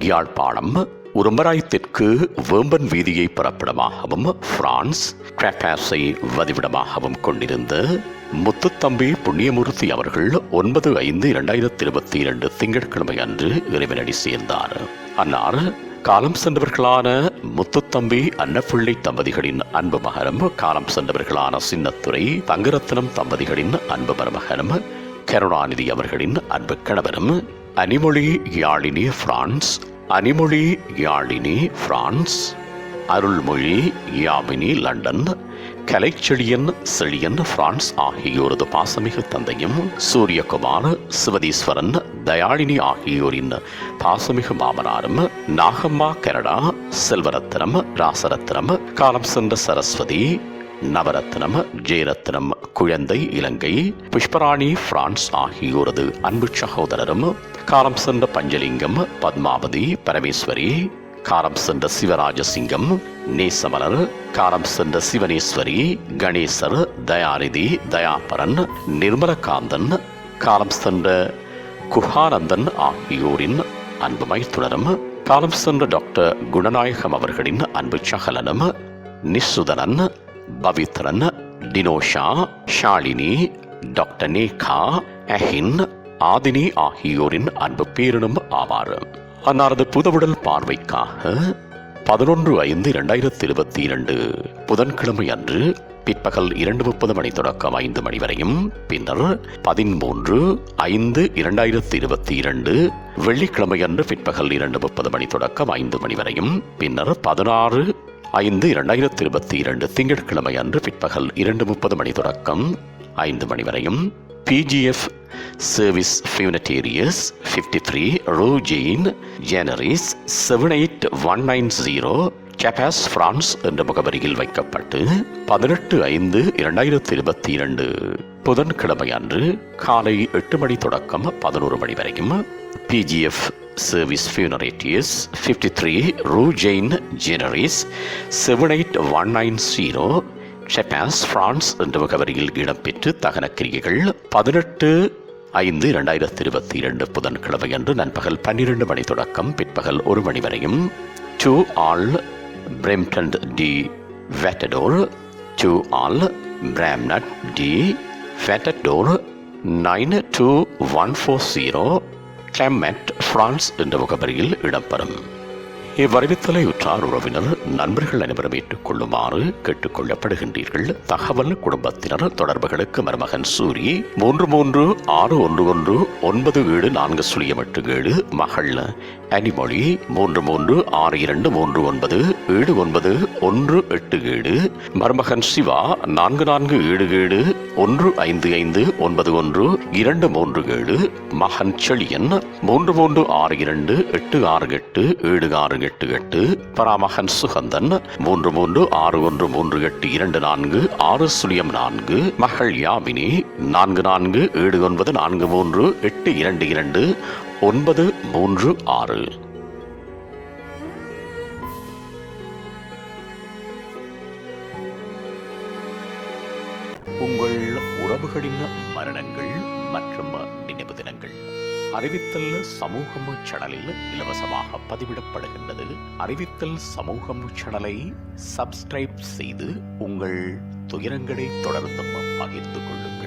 யாழ்ப்பாணம் உரும்பராயத்திற்கு வேம்பன் வீதியை பிறப்பிடமாகவும் பிரான்ஸ் கிராபாஸை வதிவிடமாகவும் கொண்டிருந்த முத்துத்தம்பி புண்ணியமூர்த்தி அவர்கள் 9/5/2022 திங்கட்கிழமை அன்று இறைவனடி சேர்ந்தார். அன்னார் காலம் சென்றவர்களான முத்துத்தம்பி அன்னப்பிள்ளை தம்பதிகளின் அன்பு மகனும் காலம் சென்றவர்களான சின்னத்துறை தங்கரத்னம் தம்பதிகளின் அன்பு மருமகனும் கருணாநிதி அவர்களின் அன்பு கணவரும் Animozhi Yazhini France Arulmozhi Yamini London Kalaicheziyan Cheziyan France ஆகியோரது பாசமிகு தந்தையும் சூரியகுமார் சிவதீஸ்வரன் தயாளினி ஆகியோரின் பாசமிகு மாமனாரும் நாகம்மா கனடா செல்வரத்னம் ராசரத்னம் காலம் சென்ற சரஸ்வதி நவரத்னம் ஜெயரத்னம் குழந்தை இலங்கை புஷ்பராணி பிரான்ஸ் ஆகியோரது அன்பு சகோதரரும் காலம் சென்ற பஞ்சலிங்கம் பத்மாவதி பரமேஸ்வரி காலம் சென்ற சிவராஜசிங்கம் நேசமலர் காலம் சென்ற சிவனேஸ்வரி கணேசர் தயாநிதி தயாபரன் நிர்மலகாந்தன் காலம் சென்ற குஹானந்தன் ஆகியோரின் அன்பு மைத்துனரும் காலம் சென்ற டாக்டர் குணநாயகம் அவர்களின் அன்பு சகலனும் நிசுதனன் பவித்ரன் டினோஷா ஷாலினி டாக்டர் நேகா அஹின் ஆதினி ஆகியோரின் அன்பு பேரனும் ஆவார். அன்னாரது புதவுடல் பார்வைக்காக 11/5/2022 புதன்கிழமை அன்று பிற்பகல் 2:30 மணி தொடக்கம் 5 மணி வரையும் பின்னர் 13/5/2022 வெள்ளிக்கிழமை அன்று பிற்பகல் 2:30 மணி தொடக்கம் 5 மணி வரையும் பின்னர் 16/5/2022 திங்கட்கிழமை அன்று பிற்பகல் 2:30 மணி தொடக்கம் 5 மணி வரையும் பிஜிஎஃப் சர்வீஸ் ஃபியூனட்டேரியஸ் 53 ரூ ஜெயின் ஜெனரிஸ் 78190 கேபாஸ் பிரான்ஸ் என்ற முகவரியில் வைக்கப்பட்டு 18/5/2022 புதன்கிழமை அன்று காலை 8 மணி தொடக்கம் 11 மணி வரையும் பிஜிஎஃப் சர்வீஸ் ஃபியூனரேட்டியஸ் 53 ரூ ஜெயின் ஜெனரிஸ் 78190 கேபாஸ் பிரான்ஸ் என்ற முகவரியில் இடம்பெற்று தகன கிரியைகள் 18/5/2022 புதன்கிழமை அன்று நண்பகல் 12 மணி தொடக்கம் பிற்பகல் 1 மணி வரையும் 2 ஆல் பிரம்டன் டி வேட்டடோர் 2 ஆல் பிராம்னட் டி வேட்டடோர் 92140 கிளமெட் பிரான்ஸ் என்ற முகவரியில் இடம்பெறும். இவ்வறிவித்தலை உற்றார் உறவினர் நண்பர்கள் அனைவரும் ஏற்றுக்கொள்ளுமாறு கேட்டுக்கொள்ளப்படுகின்றீர்கள். தகவல் குடும்பத்தினர் தொடர்புகளுக்கு மருமகன் சூரி 33619747 மகள் அனிமொழி 336239799187 மருமகன் சிவா 447715591237 மகன் செழியன் 3362868768 பராமகன் சுகந்தன் 33613824 மகள் யாமினி 447943822936. உங்கள் உறவுகளின் மரணங்கள் மற்றும் நினைவு தினங்கள் அறிவித்தல் சமூகம் சேனலில் இலவசமாக பதிவிடப்படுகின்றது. அறிவித்தல் சமூகம் சேனலை சப்ஸ்கிரைப் செய்து உங்கள் துயரங்களை தொடர்ந்தும் பகிர்ந்து கொள்ளுங்கள்.